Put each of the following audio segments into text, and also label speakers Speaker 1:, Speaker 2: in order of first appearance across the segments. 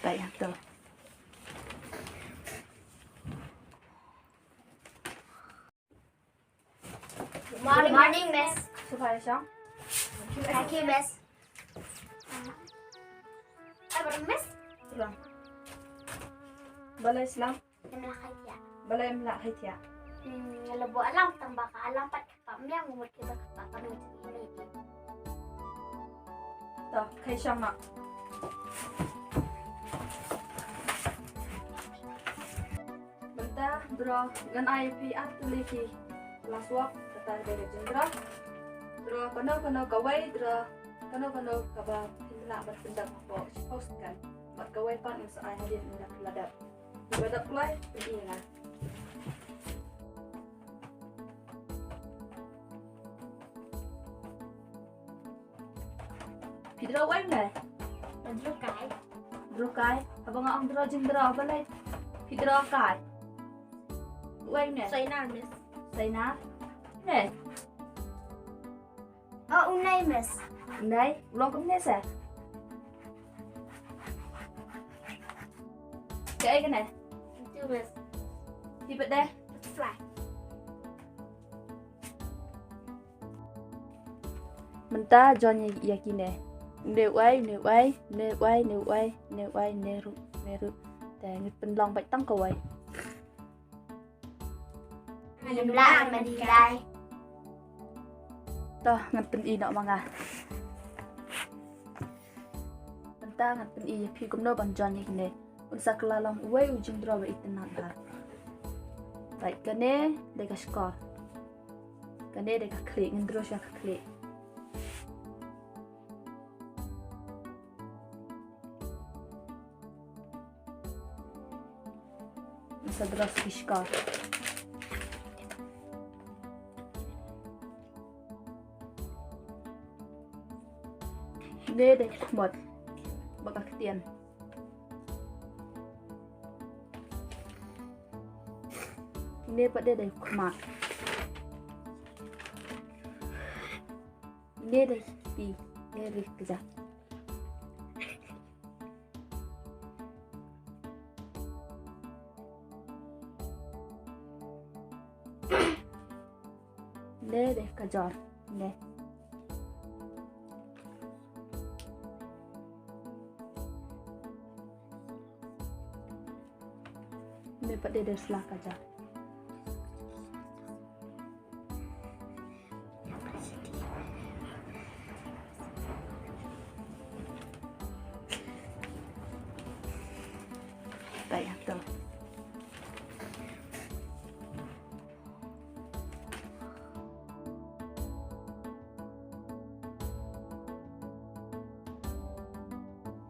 Speaker 1: Vậy hả tớ?
Speaker 2: Good morning, miss.
Speaker 1: Supaya siang?
Speaker 2: Thank you, miss. Apa miss?
Speaker 1: Lang. Balay silang?
Speaker 2: Em là khai tiạ.
Speaker 1: Balay em lại hay thiệt.
Speaker 2: Là bộ alam tầm baka alam pat kapam yang umur kita kapam yang ini.
Speaker 1: Tớ, khai siang nọ. Benta, draw, gan IP at tuliki. Last walk, kata dari jendra. Draw, kano kawai, draw, kano kaba himla berpendak po post kan. Mat kawai pan sa ay hadin na ladap. Ladap kulay, ini nga. Draw wai nè. Draw cái, abang ang draw jendra balay. Draw cái. Wai nè.
Speaker 2: Say na, miss.
Speaker 1: Say na. Nè.
Speaker 2: Unay, miss.
Speaker 1: Đây, ulang cũng nè sao? Cái này.
Speaker 2: Two, miss.
Speaker 1: Thì bật đây.
Speaker 2: Fly.
Speaker 1: Mình ta John iakine. Nếu ai neru. Tại người bên lòng bạch tăng cầu ấy.
Speaker 2: Mình lại mà đi đây.
Speaker 1: Ta ngặt bên y nọ mà ngà. Mình ta ngặt bên y phi cũng đâu bằng John iakine. Un sakla long uai ujung draw ba itin nat ha. Baik kane deka score. Kane deka klik ngendro sya klik. Masa draw score. Đây một bậc tiền. Ini pada dari kumat. Ini dari pi, dari kerja. Ini dari kerja. Ini. Ini pada dari selah kerja. Vậy hả tớ?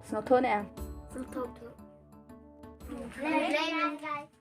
Speaker 1: Sao thôi nè em?
Speaker 2: Play,